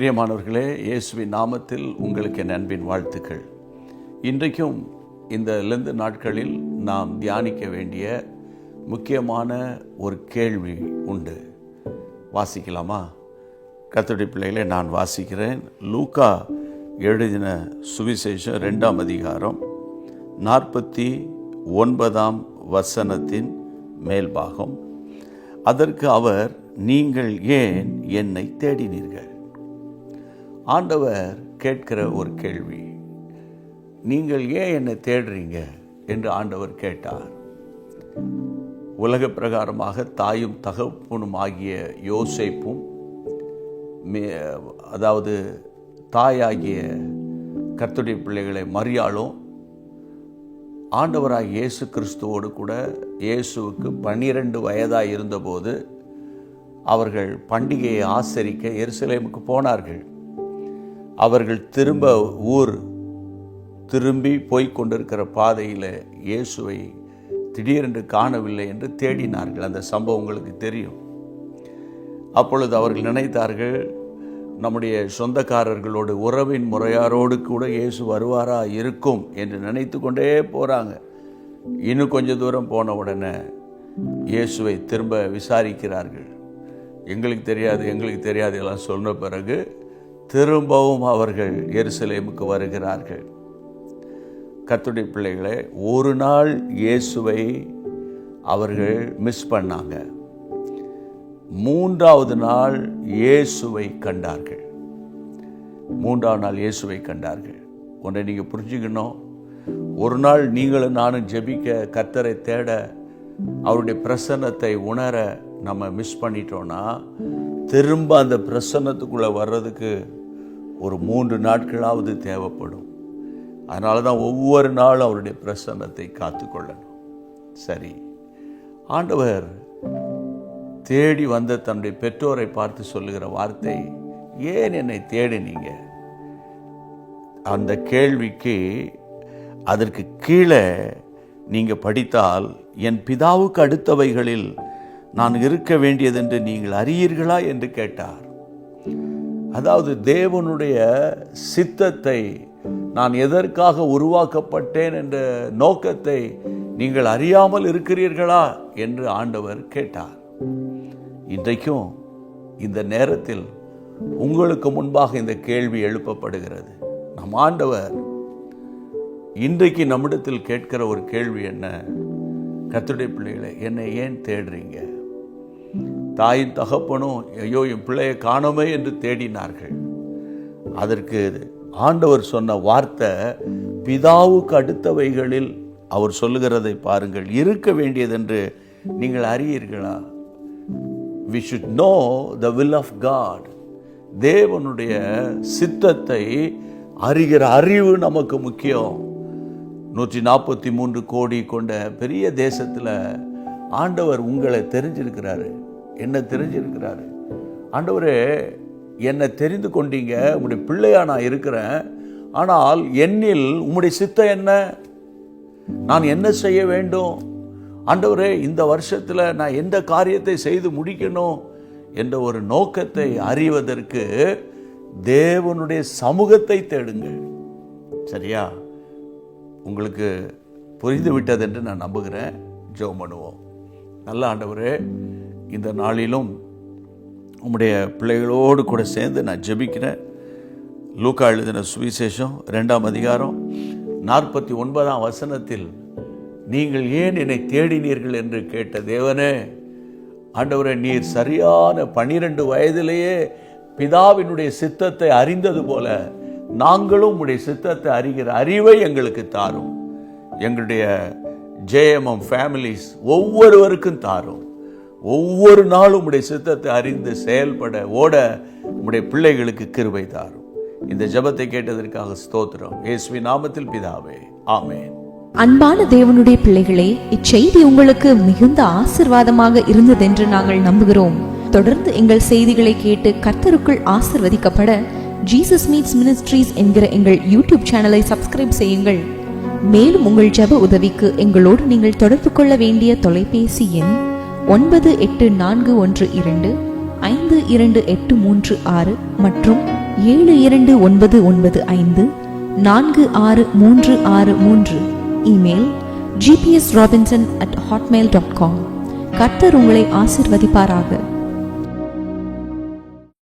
பிரியமானவர்களே, இயேசுவின் நாமத்தில் உங்களுக்கு என் அன்பின் வாழ்த்துக்கள். இன்றைக்கும் இந்த லெந்து நாட்களில் நாம் தியானிக்க வேண்டிய முக்கியமான ஒரு கேள்வி உண்டு. வாசிக்கலாமா? கர்த்தருடைய பிள்ளைகளே, நான் வாசிக்கிறேன். லூக்கா எழுதின சுவிசேஷம் 2ஆம் அதிகாரம் 49ஆம் வசனத்தின் மேல்பாகம். அதற்கு அவர், நீங்கள் ஏன் என்னை தேடினீர்கள்? ஆண்டவர் கேட்கிற ஒரு கேள்வி. நீங்கள் ஏன் என்னை தேடுறீங்க என்று ஆண்டவர் கேட்டார். உலக பிரகாரமாக தாயும் தகப்பனும் ஆகிய யோசேப்பும், அதாவது தாயாகிய கர்த்தருடைய பிள்ளைகளை மரியாளும் ஆண்டவராகிய இயேசு கிறிஸ்துவோடு கூட இயேசுவுக்கு 12 வயதாக இருந்தபோது அவர்கள் பண்டிகையை ஆசரிக்க எருசலேமுக்கு போனார்கள். அவர்கள் திரும்பி போய்க் கொண்டிருக்கிற பாதையில் இயேசுவை திடீரென்று காணவில்லை என்று தேடினார்கள். அந்த சம்பவம் உங்களுக்கு தெரியும். அப்பொழுது அவர்கள் நினைத்தார்கள், நம்முடைய சொந்தக்காரர்களோடு உறவின் முறையாரோடு கூட இயேசு வருவாரா இருக்கும் என்று நினைத்து கொண்டே போகிறாங்க. இன்னும் கொஞ்சம் தூரம் போன உடனே இயேசுவை திரும்ப விசாரிக்கிறார்கள். எங்களுக்கு தெரியாது எல்லாம் சொன்ன பிறகு திரும்பவும் அவர்கள் எருசலேமுக்கு வருகிறார்கள். கர்த்தருடைய பிள்ளைகளே, ஒரு நாள் இயேசுவை அவர்கள் மிஸ் பண்ணாங்க. 3வது நாள் இயேசுவை கண்டார்கள். 3ஆம் நாள் இயேசுவை கண்டார்கள். ஒன்றை நீங்கள் புரிஞ்சுக்கணும். ஒரு நாள் நீங்களும் நானும் ஜெபிக்க, கர்த்தரை தேட, அவருடைய பிரசன்னத்தை உணர நம்ம மிஸ் பண்ணிட்டோன்னா திரும்ப அந்த பிரசன்னத்துக்குள்ளே வர்றதுக்கு ஒரு 3 நாட்களாவது தேவைப்படும். அதனால தான் ஒவ்வொரு நாளும் அவருடைய பிரசன்னத்தை காத்துக்கொள்ளணும். சரி, ஆண்டவர் தேடி வந்த தன்னுடைய பெற்றோரை பார்த்து சொல்லுகிற வார்த்தை, ஏன் என்னை தேடினீங்க? அந்த கேள்விக்கு அதற்கு கீழே நீங்கள் படித்தால், என் பிதாவுக்கு அடுத்தவைகளில் நான் இருக்க வேண்டியதென்று நீங்கள் அறியீர்களா என்று கேட்டார். அதாவது தேவனுடைய சித்தத்தை, நான் எதற்காக உருவாக்கப்பட்டேன் என்ற நோக்கத்தை நீங்கள் அறியாமல் இருக்கிறீர்களா என்று ஆண்டவர் கேட்டார். இன்றைக்கும் இந்த நேரத்தில் உங்களுக்கு முன்பாக இந்த கேள்வி எழுப்பப்படுகிறது. நம் ஆண்டவர் இன்றைக்கு நம்மிடத்தில் கேட்கிற ஒரு கேள்வி என்ன? கர்த்தருடைய பிள்ளைகளை, என்னை ஏன் தேடுறீங்க? தாயின் தகப்பனும் ஐயோ என் பிள்ளையை காணோமே என்று தேடினார்கள். அதற்கு ஆண்டவர் சொன்ன வார்த்தை, பிதாவுக்கு அடுத்தவைகளில் அவர் சொல்லுகிறதை பாருங்கள், இருக்க வேண்டியதென்று நீங்கள் அறியீர்களா? We should know the will of God. தேவனுடைய சித்தத்தை அறிகிற அறிவு நமக்கு முக்கியம். 143 கோடி கொண்ட பெரிய தேசத்தில் ஆண்டவர் உங்களை தெரிஞ்சிருக்கிறாரு, என்ன தெரிஞ்சிருக்கிறாரு. ஆண்டவரே, என்னை தெரிந்து கொண்டீங்க, உங்களுடைய பிள்ளையா நான் இருக்கிறேன். ஆனால் என்னில் உம்முடைய சித்தம் என்ன? நான் என்ன செய்ய வேண்டும்? ஆண்டவரே, இந்த வருஷத்தில் நான் எந்த காரியத்தை செய்து முடிக்கணும் என்ற ஒரு நோக்கத்தை அறிவதற்கு தேவனுடைய சமூகத்தை தேடுங்கள். சரியா? உங்களுக்கு புரிந்து விட்டது என்று நான் நம்புகிறேன். ஜெபம் பண்ணுவோம். நல்ல ஆண்டவரே, இந்த நாளிலும் உம்முடைய பிள்ளைகளோடு கூட சேர்ந்து நான் ஜெபிக்கிறேன். லூக்கா எழுதின சுவிசேஷம் 2ஆம் அதிகாரம் 49ஆம் வசனத்தில், நீங்கள் ஏன் என்னை தேடினீர்கள் என்று கேட்ட தேவனே, ஆண்டவரே, நீர் சரியான 12 வயதிலேயே பிதாவினுடைய சித்தத்தை அறிந்தது போல நாங்களும் உம்முடைய சித்தத்தை அறிகிற அறிவை எங்களுக்கு தாரும். எங்களுடைய JMM ஃபேமிலிஸ் ஒவ்வொருவருக்கும் தாரும். ஒவ்வொரு நாளும் உம்முடைய சித்தத்தை அறிந்து செயல்பட ஓட உம்முடைய பிள்ளைகளுக்கு கிருபை தாரும். இந்த ஜெபத்தை கேட்டதற்காக ஸ்தோத்திரம். இயேசுவின் நாமத்தில் பிதாவே, ஆமென். அன்பான தேவனுடைய பிள்ளைகளே, இச்செய்தி உங்களுக்கு மிகுந்த ஆசீர்வாதமாக இருந்ததென்று நாங்கள் நம்புகிறோம். தொடர்ந்து எங்கள் செய்திகளை கேட்டு கர்த்தருக்குள் ஆசீர்வதிக்கப்பட ஜீசஸ் மீட்ஸ் மினிஸ்ட்ரீஸ் என்கிற எங்கள் யூடியூப் சேனலை சப்ஸ்கிரைப் செய்யுங்கள். மேலும் உங்கள் ஜெப உதவிக்கு எங்களோடு நீங்கள் தொடர்பு கொள்ள வேண்டிய தொலைபேசி எண் 984125 5286 மற்றும் 7299546363. Email gpsrobinson@hotmail.com. கர்த்தர் உங்களை ஆசீர்வதிப்பாராக.